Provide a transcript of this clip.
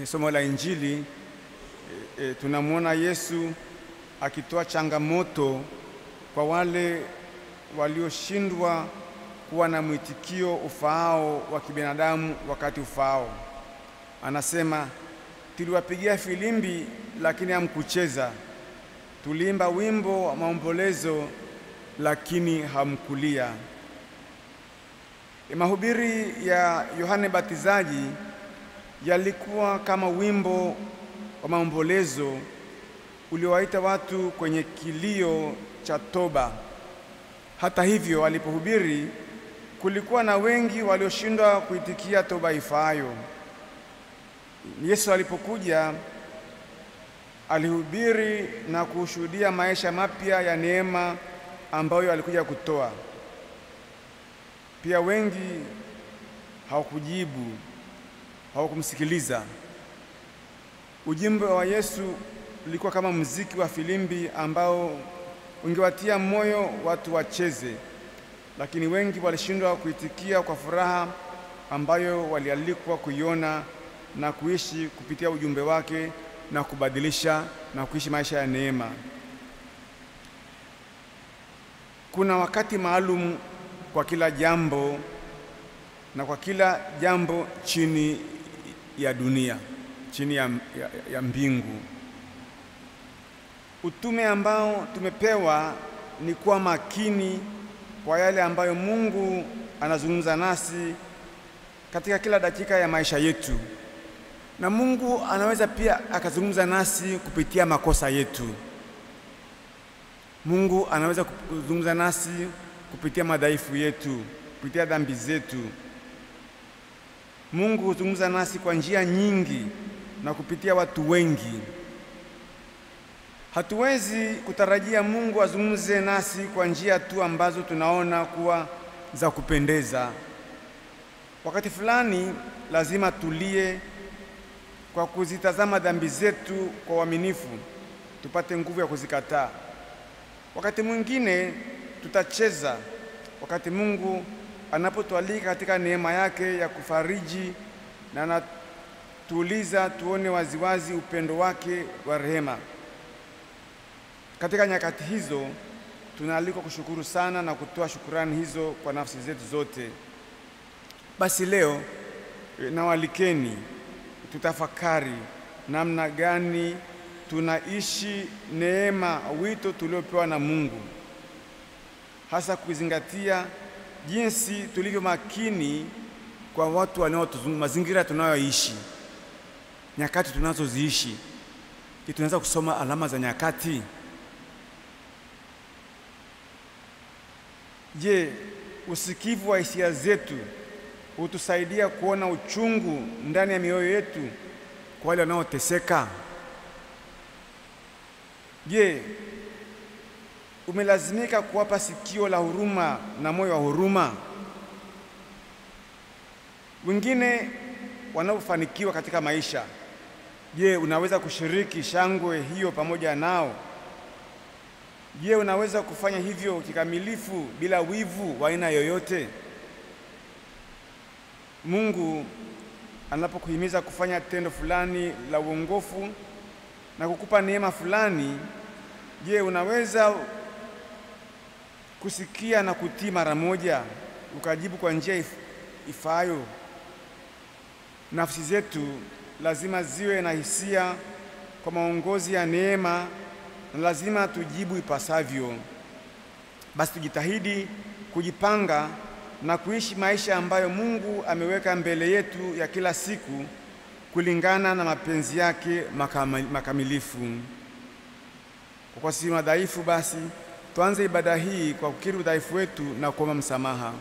somo la Injili tunamwona Yesu akitoa changamoto kwa wale walioshindwa kuwa na mwitikio ufaao wa kibinadamu wakati ufaao. Anasema, tuliwapigia filimbi lakini hamkucheza, tuliimba wimbo wa maombolezo lakini hamkulia. Mahubiri ya Yohane Batizaji yalikuwa kama wimbo wa maombolezo uliowaita watu kwenye kilio cha toba. Hata hivyo, alipohubiri kulikuwa na wengi walioshindwa kuitikia toba ifaayo. Yesu alipokuja alihubiri na kushuhudia maisha mapya ya neema ambayo alikuja kutoa. Pia wengi hawakujibu, hawakumsikiliza. Ujumbe wa Yesu ulikuwa kama muziki wa filimbi ambao ungewatia moyo watu wacheze, lakini wengi walishindwa kuitikia kwa furaha ambayo walialikwa kuiona na kuishi kupitia ujumbe wake na kubadilisha na kuishi maisha ya neema. Kuna wakati maalum kwa kila jambo na kwa kila jambo chini ya dunia, chini ya mbingu. Utume ambao tumepewa ni kuwa makini kwa yale ambayo Mungu anazungumza nasi katika kila dakika ya maisha yetu. Na Mungu anaweza pia akazungumza nasi kupitia makosa yetu. Mungu anaweza kuzungumza nasi kupitia madhaifu yetu, kupitia dhambi zetu. Mungu huzungumza nasi kwa njia nyingi na kupitia watu wengi. Hatuwezi kutarajia Mungu azungumze nasi kwa njia tu ambazo tunaona kuwa za kupendeza. Wakati fulani lazima tulie kwa kuzitazama dhambi zetu kwa uaminifu, tupate nguvu ya kuzikataa. Wakati mwingine tutacheza wakati Mungu anapotualika katika neema yake ya kufariji na anatuuliza tuone waziwazi upendo wake wa rehema. Katika nyakati hizo tunaalikwa kushukuru sana na kutoa shukrani hizo kwa nafsi zetu zote. Basi leo nawalikeni tutafakari namna gani tunaishi neema, wito tuliopewa na Mungu, hasa kuzingatia jinsi tulivyo makini kwa watu wanaotuzunguka, mazingira tunayoishi, nyakati tunazoziishi. Tunaweza kusoma alama za nyakati. Je, usikivu wa hisia zetu hutusaidia kuona uchungu ndani ya mioyo yetu kwa wale wanaoteseka? Je, umelazimika kuwapa sikio la huruma na moyo wa huruma wengine wanaofanikiwa katika maisha? Je, unaweza kushiriki shangwe hiyo pamoja nao? Je, unaweza kufanya hivyo kikamilifu bila wivu wa aina yoyote? Mungu anapokuhimiza kufanya tendo fulani la uongofu na kukupa neema fulani, je, unaweza kusikia na kutii mara moja, ukajibu kwa njia ifaayo? Nafsi zetu lazima ziwe na hisia kwa maongozi ya neema na lazima tujibu ipasavyo. Basi tujitahidi kujipanga na kuishi maisha ambayo Mungu ameweka mbele yetu ya kila siku kulingana na mapenzi yake makamilifu. Kwa sisi madhaifu, basi tuanze ibada hii kwa kukiri udhaifu wetu na kuomba msamaha.